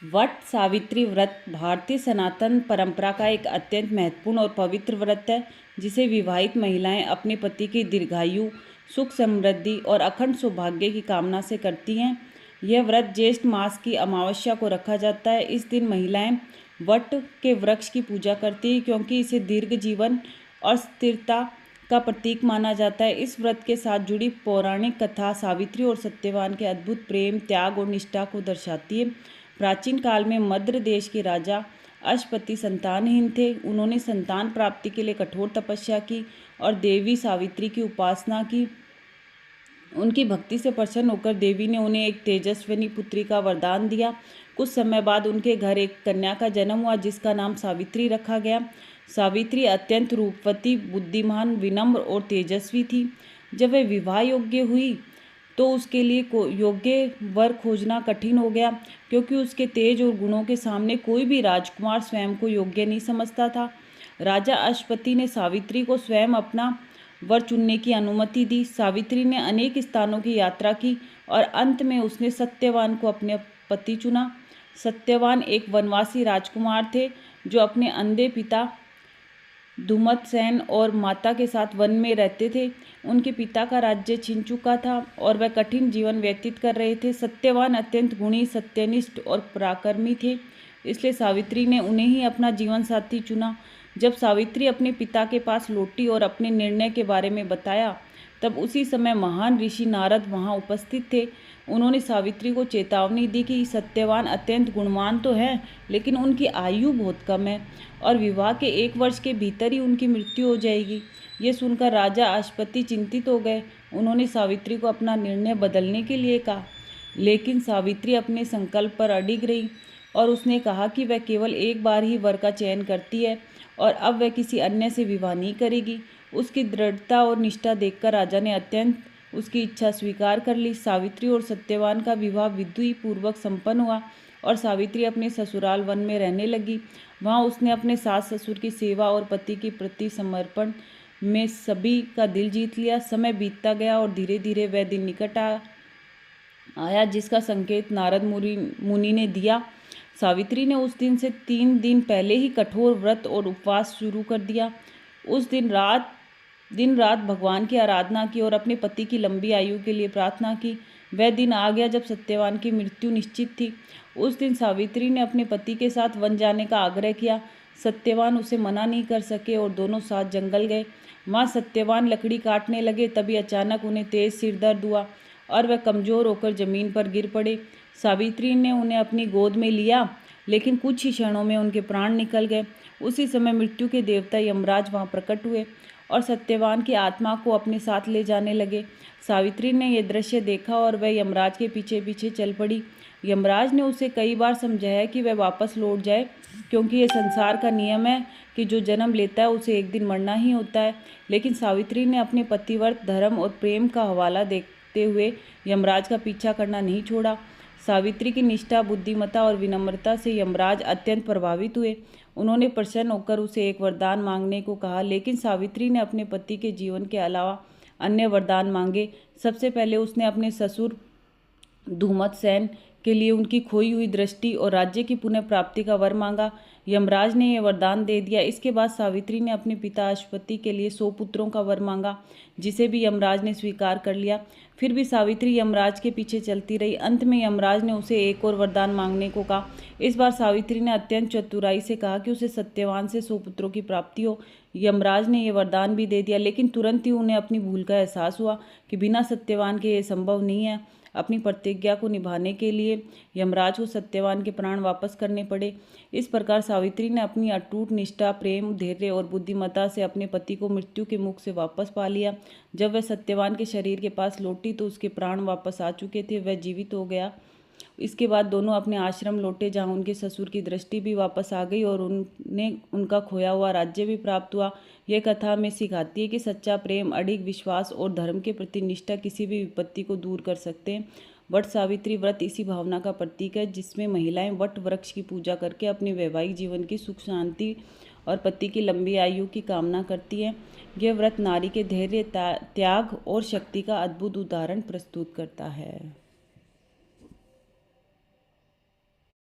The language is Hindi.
वट सावित्री व्रत भारतीय सनातन परंपरा का एक अत्यंत महत्वपूर्ण और पवित्र व्रत है, जिसे विवाहित महिलाएं अपने पति की दीर्घायु, सुख समृद्धि और अखंड सौभाग्य की कामना से करती हैं। यह व्रत ज्येष्ठ मास की अमावस्या को रखा जाता है। इस दिन महिलाएं वट के वृक्ष की पूजा करती हैं, क्योंकि इसे दीर्घ जीवन और स्थिरता का प्रतीक माना जाता है। इस व्रत के साथ जुड़ी पौराणिक कथा सावित्री और सत्यवान के अद्भुत प्रेम, त्याग और निष्ठा को दर्शाती है। प्राचीन काल में मद्र देश के राजा अश्वपति संतानहीन थे। उन्होंने संतान प्राप्ति के लिए कठोर तपस्या की और देवी सावित्री की उपासना की। उनकी भक्ति से प्रसन्न होकर देवी ने उन्हें एक तेजस्विनी पुत्री का वरदान दिया। कुछ समय बाद उनके घर एक कन्या का जन्म हुआ, जिसका नाम सावित्री रखा गया। सावित्री अत्यंत रूपवती, बुद्धिमान, विनम्र और तेजस्वी थी। जब वह विवाह योग्य हुई तो उसके लिए योग्य वर खोजना कठिन हो गया, क्योंकि उसके तेज और गुणों के सामने कोई भी राजकुमार स्वयं को योग्य नहीं समझता था। राजा अश्वपति ने सावित्री को स्वयं अपना वर चुनने की अनुमति दी। सावित्री ने अनेक स्थानों की यात्रा की और अंत में उसने सत्यवान को अपने पति चुना। सत्यवान एक वनवासी राजकुमार थे, जो अपने अंधे पिता धूमतसेन और माता के साथ वन में रहते थे। उनके पिता का राज्य छिन चुका था और वह कठिन जीवन व्यतीत कर रहे थे। सत्यवान अत्यंत गुणी, सत्यनिष्ठ और पराक्रमी थे, इसलिए सावित्री ने उन्हें ही अपना जीवन साथी चुना। जब सावित्री अपने पिता के पास लौटी और अपने निर्णय के बारे में बताया, तब उसी समय महान ऋषि नारद वहां उपस्थित थे। उन्होंने सावित्री को चेतावनी दी कि सत्यवान अत्यंत गुणवान तो हैं, लेकिन उनकी आयु बहुत कम है और विवाह के 1 वर्ष के भीतर ही उनकी मृत्यु हो जाएगी। ये सुनकर राजा अश्वपति चिंतित हो गए। उन्होंने सावित्री को अपना निर्णय बदलने के लिए कहा, लेकिन सावित्री अपने संकल्प पर अडिग रही और उसने कहा कि वह केवल एक बार ही वर का चयन करती है और अब वह किसी अन्य से विवाह नहीं करेगी। उसकी दृढ़ता और निष्ठा देखकर राजा ने अत्यंत उसकी इच्छा स्वीकार कर ली। सावित्री और सत्यवान का विवाह विधि पूर्वक संपन्न हुआ और सावित्री अपने ससुराल वन में रहने लगी। वहाँ उसने अपने सास ससुर की सेवा और पति के प्रति समर्पण में सभी का दिल जीत लिया। समय बीतता गया और धीरे धीरे वह दिन निकट आया जिसका संकेत नारद मुनि ने दिया। सावित्री ने उस दिन से 3 दिन पहले ही कठोर व्रत और उपवास शुरू कर दिया। उस दिन रात भगवान की आराधना की और अपने पति की लंबी आयु के लिए प्रार्थना की। वह दिन आ गया जब सत्यवान की मृत्यु निश्चित थी। उस दिन सावित्री ने अपने पति के साथ वन जाने का आग्रह किया। सत्यवान उसे मना नहीं कर सके और दोनों साथ जंगल गए। वहाँ सत्यवान लकड़ी काटने लगे, तभी अचानक उन्हें तेज सिर दर्द हुआ और वह कमजोर होकर जमीन पर गिर पड़े। सावित्री ने उन्हें अपनी गोद में लिया, लेकिन कुछ ही क्षणों में उनके प्राण निकल गए। उसी समय मृत्यु के देवता यमराज वहाँ प्रकट हुए और सत्यवान की आत्मा को अपने साथ ले जाने लगे। सावित्री ने यह दृश्य देखा और वह यमराज के पीछे पीछे चल पड़ी। यमराज ने उसे कई बार समझाया कि वह वापस लौट जाए, क्योंकि यह संसार का नियम है कि जो जन्म लेता है उसे एक दिन मरना ही होता है। लेकिन सावित्री ने अपने पतिव्रत धर्म और प्रेम का हवाला देखते हुए यमराज का पीछा करना नहीं छोड़ा। सावित्री की निष्ठा, बुद्धिमत्ता और विनम्रता से यमराज अत्यंत प्रभावित हुए। उन्होंने प्रसन्न होकर उसे एक वरदान मांगने को कहा, लेकिन सावित्री ने अपने पति के जीवन के अलावा अन्य वरदान मांगे। सबसे पहले उसने अपने ससुर धूमतसेन के लिए उनकी खोई हुई दृष्टि और राज्य की पुनः प्राप्ति का वर मांगा। यमराज ने यह वरदान दे दिया। इसके बाद सावित्री ने अपने पिता अश्वपति के लिए 100 पुत्रों का वर मांगा, जिसे भी यमराज ने स्वीकार कर लिया। फिर भी सावित्री यमराज के पीछे चलती रही। अंत में यमराज ने उसे एक और वरदान मांगने को कहा। इस बार सावित्री ने अत्यंत चतुराई से कहा कि उसे सत्यवान से 100 पुत्रों की प्राप्ति हो। यमराज ने यह वरदान भी दे दिया, लेकिन तुरंत ही उन्हें अपनी भूल का एहसास हुआ कि बिना सत्यवान के यह संभव नहीं है। अपनी प्रतिज्ञा को निभाने के लिए यमराज को सत्यवान के प्राण वापस करने पड़े। इस प्रकार सावित्री ने अपनी अटूट निष्ठा, प्रेम, धैर्य और बुद्धिमत्ता से अपने पति को मृत्यु के मुख से वापस पा लिया। जब वह सत्यवान के शरीर के पास लौटी तो उसके प्राण वापस आ चुके थे, वह जीवित हो गया। इसके बाद दोनों अपने आश्रम लौटे, जहाँ उनके ससुर की दृष्टि भी वापस आ गई और उन्हें उनका खोया हुआ राज्य भी प्राप्त हुआ। यह कथा हमें सिखाती है कि सच्चा प्रेम, अडिग विश्वास और धर्म के प्रति निष्ठा किसी भी विपत्ति को दूर कर सकते हैं। वट सावित्री व्रत इसी भावना का प्रतीक है, जिसमें महिलाएं वट वृक्ष की पूजा करके अपने वैवाहिक जीवन की सुख शांति और पति की लंबी आयु की कामना करती हैं। यह व्रत नारी के धैर्य, त्याग और शक्ति का अद्भुत उदाहरण प्रस्तुत करता है।